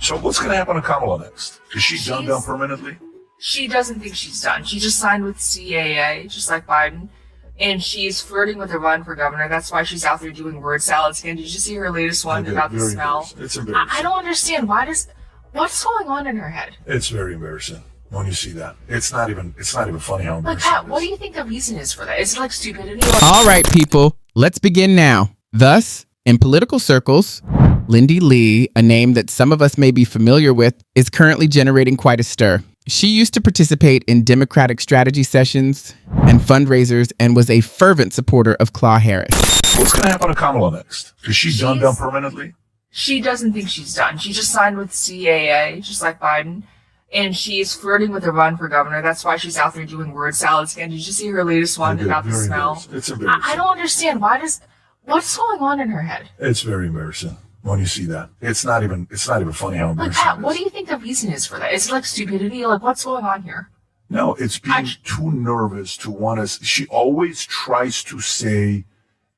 So what's going to happen to Kamala next? Is she done permanently? She doesn't think she's done. She just signed with CAA, just like Biden. And she's flirting with a run for governor. That's why she's out there doing word salads again. Did you see her latest one about the smell? It's embarrassing. I don't understand. What's going on in her head? It's very embarrassing when you see that. It's not even funny how embarrassing Like, Pat, what do you think the reason is for that? Is it like stupidity? All right, people, let's begin now. Thus, in political circles, Lindy Li, a name that some of us may be familiar with, is currently generating quite a stir. She used to participate in Democratic strategy sessions and fundraisers and was a fervent supporter of Kamala Harris. What's going to happen to Kamala next? Is she done permanently? She doesn't think she's done. She just signed with CAA, just like Biden. And she's flirting with a run for governor. That's why she's out there doing word salads again. Did you see her latest one about the smell? It's embarrassing. I don't understand. What's going on in her head? It's very embarrassing when you see that. It's not even funny how embarrassing like, Pat, what do you think the reason is for that? Is it like stupidity? Like, what's going on here? No, it's being too nervous to want to. She always tries to say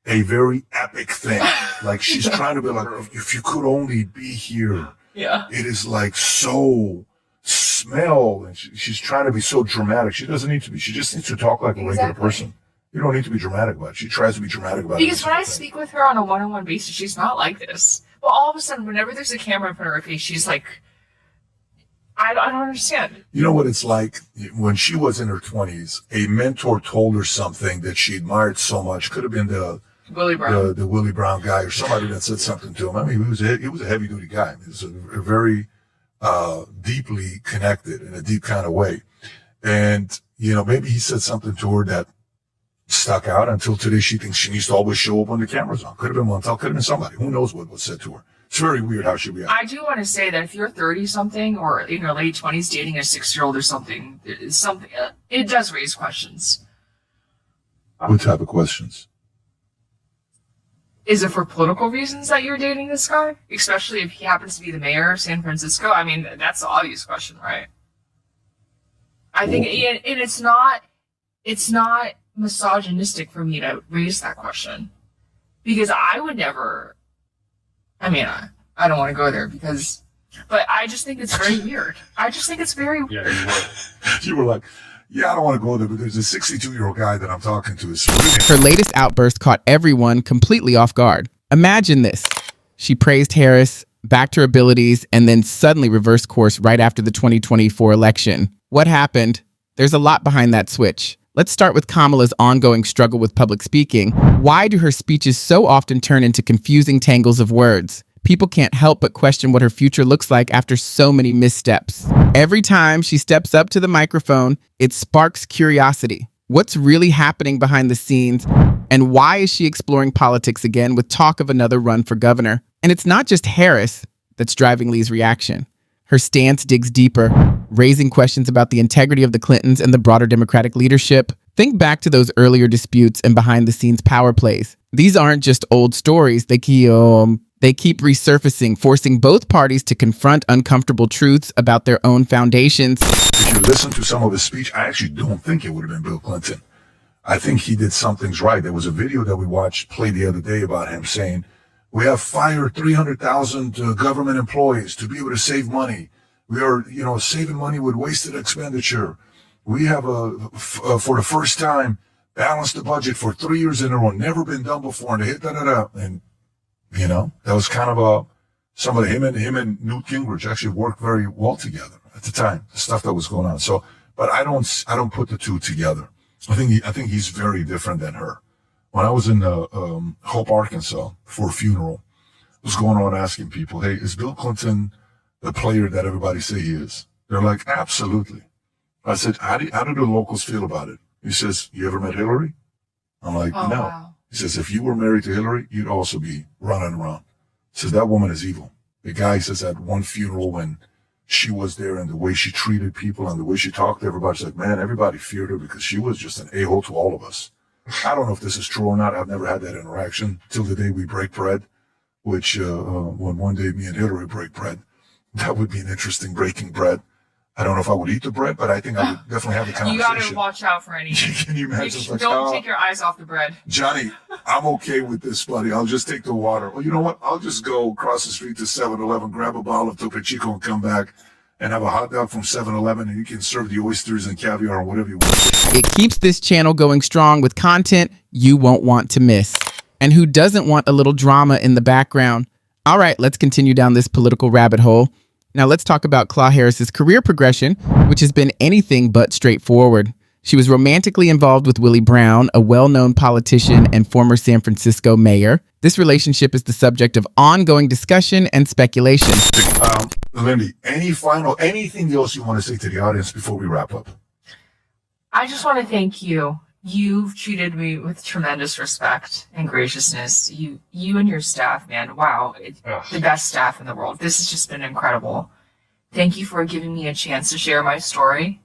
a very epic thing. Like she's trying to be like, if you could only be here. Yeah. It is like so smell. And she's trying to be so dramatic. She doesn't need to be. She just needs to talk like a regular person. You don't need to be dramatic about it. She tries to be dramatic about it. Because when I speak with her on a one-on-one basis, she's not like this. But all of a sudden, whenever there's a camera in front of her face, she's like, I don't understand. You know what it's like? When she was in her 20s, a mentor told her something that she admired so much. Could have been the Willie Brown. The Willie Brown guy or somebody that said something to him. I mean, he was a heavy-duty guy. He was a very deeply connected in a deep kind of way. And, you know, maybe he said something to her that stuck out until today. She thinks she needs to always show up when the camera's on. Could have been Montel, could have been somebody. Who knows what was said to her. It's very weird how she reacted. I do want to say that if you're 30-something or in your late 20s dating a 6-year-old or something, it does raise questions. What type of questions? Is it for political reasons that you're dating this guy? Especially if he happens to be the mayor of San Francisco? I mean, that's the obvious question, right? I think, and it's not misogynistic for me to raise that question. Because I would never, I mean, I don't want to go there but I just think it's very weird. I just think it's very weird. Yeah, you were like, yeah, I don't want to go there, but there's a 62-year-old guy that I'm talking to. Her latest outburst caught everyone completely off guard. Imagine this. She praised Harris, backed her abilities, and then suddenly reversed course right after the 2024 election. What happened? There's a lot behind that switch. Let's start with Kamala's ongoing struggle with public speaking. Why do her speeches so often turn into confusing tangles of words? People can't help but question what her future looks like after so many missteps. Every time she steps up to the microphone, it sparks curiosity. What's really happening behind the scenes? And why is she exploring politics again with talk of another run for governor? And it's not just Harris that's driving Li's reaction. Her stance digs deeper, raising questions about the integrity of the Clintons and the broader Democratic leadership. Think back to those earlier disputes and behind-the-scenes power plays. These aren't just old stories. They keep resurfacing, forcing both parties to confront uncomfortable truths about their own foundations. If you listen to some of his speech, I actually don't think it would have been Bill Clinton. I think he did some things right. There was a video that we watched play the other day about him saying, we have fired 300,000 government employees to be able to save money. We are, saving money with wasted expenditure. We have for the first time, balanced the budget for 3 years in a row. Never been done before. And they hit da-da-da. And, that was kind of somebody, him and Newt Gingrich actually worked very well together at the time, the stuff that was going on. So, but I don't put the two together. I think he's very different than her. When I was in Hope, Arkansas for a funeral, I was going around asking people, hey, is Bill Clinton the player that everybody say he is? They're like, absolutely. I said, how do the locals feel about it? He says, you ever met Hillary? I'm like, no. Wow. He says, if you were married to Hillary, you'd also be running around. He says, that woman is evil. The guy says at one funeral when she was there and the way she treated people and the way she talked to everybody, she's like, man, everybody feared her because she was just an a-hole to all of us. I don't know if this is true or not. I've never had that interaction till the day we break bread, which when one day me and Hillary break bread, that would be an interesting breaking bread. I don't know if I would eat the bread, but I think I would definitely have the conversation. You gotta watch out for anything. Can you imagine? Don't take your eyes off the bread. Johnny, I'm okay with this, buddy. I'll just take the water. Well, you know what? I'll just go across the street to 7-Eleven, grab a bottle of Topo Chico and come back and have a hot dog from 7-Eleven, and you can serve the oysters and caviar or whatever you want. It keeps this channel going strong with content you won't want to miss. And who doesn't want a little drama in the background? All right, let's continue down this political rabbit hole. Now let's talk about Claw Harris's career progression, which has been anything but straightforward. She was romantically involved with Willie Brown, a well-known politician and former San Francisco mayor. This relationship is the subject of ongoing discussion and speculation. Lindy, anything else you want to say to the audience before we wrap up? I just want to thank you. You've treated me with tremendous respect and graciousness. You and your staff, man, wow, the best staff in the world. This has just been incredible. Thank you for giving me a chance to share my story.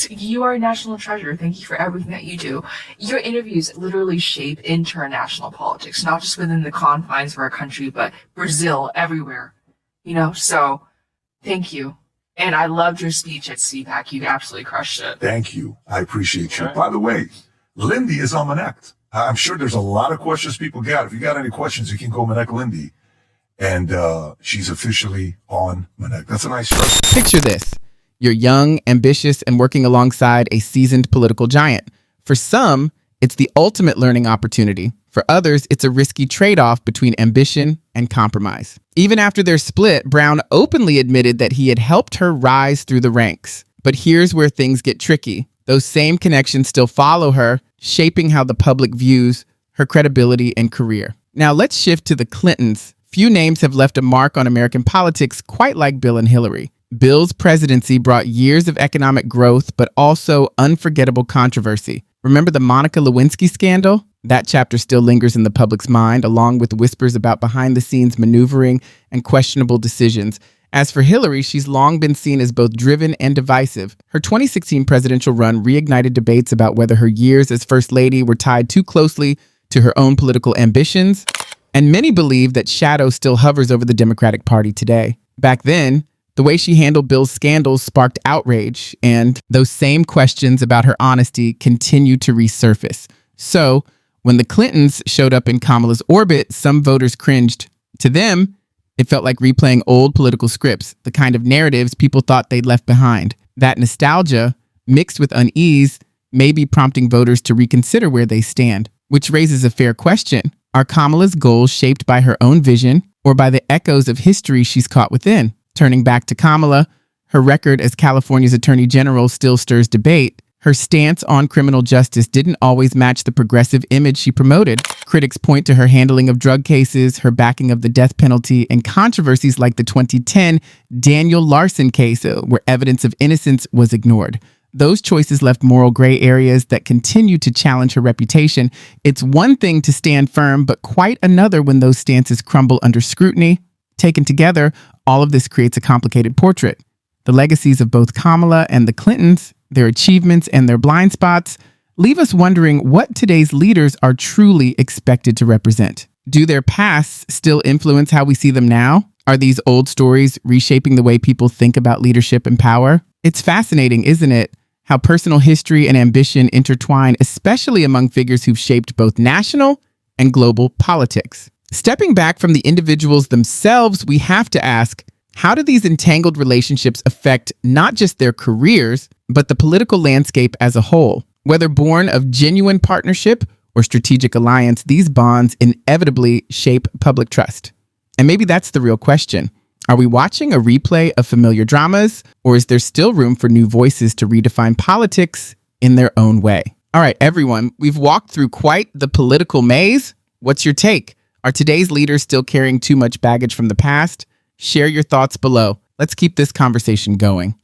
You are a national treasure. Thank you for everything that you do. Your interviews literally shape international politics, not just within the confines of our country, but Brazil, everywhere. So thank you. And I loved your speech at CPAC. You absolutely crushed it. Thank you. I appreciate you. By the way, Lindy is on Manect. I'm sure there's a lot of questions people got. If you got any questions, you can go Manect Lindy. And she's officially on Manect. That's a nice start. Picture this. You're young, ambitious, and working alongside a seasoned political giant. For some, it's the ultimate learning opportunity. For others, it's a risky trade-off between ambition and compromise. Even after their split, Brown openly admitted that he had helped her rise through the ranks. But here's where things get tricky. Those same connections still follow her, shaping how the public views her credibility and career. Now let's shift to the Clintons. Few names have left a mark on American politics quite like Bill and Hillary. Bill's presidency brought years of economic growth, but also unforgettable controversy. Remember the Monica Lewinsky scandal? That chapter still lingers in the public's mind, along with whispers about behind-the-scenes maneuvering and questionable decisions. As for Hillary, she's long been seen as both driven and divisive. Her 2016 presidential run reignited debates about whether her years as First Lady were tied too closely to her own political ambitions, and many believe that shadow still hovers over the Democratic Party today. Back then, the way she handled Bill's scandals sparked outrage, and those same questions about her honesty continue to resurface. So, when the Clintons showed up in Kamala's orbit, some voters cringed. To them, it felt like replaying old political scripts, the kind of narratives people thought they'd left behind. That nostalgia, mixed with unease, may be prompting voters to reconsider where they stand, which raises a fair question. Are Kamala's goals shaped by her own vision or by the echoes of history she's caught within? Turning back to Kamala, her record as California's Attorney General still stirs debate. Her stance on criminal justice didn't always match the progressive image she promoted. Critics point to her handling of drug cases, her backing of the death penalty, and controversies like the 2010 Daniel Larson case, where evidence of innocence was ignored. Those choices left moral gray areas that continue to challenge her reputation. It's one thing to stand firm, but quite another when those stances crumble under scrutiny. Taken together, all of this creates a complicated portrait. The legacies of both Kamala and the Clintons, their achievements and their blind spots, leave us wondering what today's leaders are truly expected to represent. Do their pasts still influence how we see them now? Are these old stories reshaping the way people think about leadership and power? It's fascinating, isn't it? How personal history and ambition intertwine, especially among figures who've shaped both national and global politics. Stepping back from the individuals themselves, we have to ask, how do these entangled relationships affect not just their careers, but the political landscape as a whole? Whether born of genuine partnership or strategic alliance, these bonds inevitably shape public trust. And maybe that's the real question. Are we watching a replay of familiar dramas, or is there still room for new voices to redefine politics in their own way? All right, everyone, we've walked through quite the political maze. What's your take? Are today's leaders still carrying too much baggage from the past? Share your thoughts below. Let's keep this conversation going.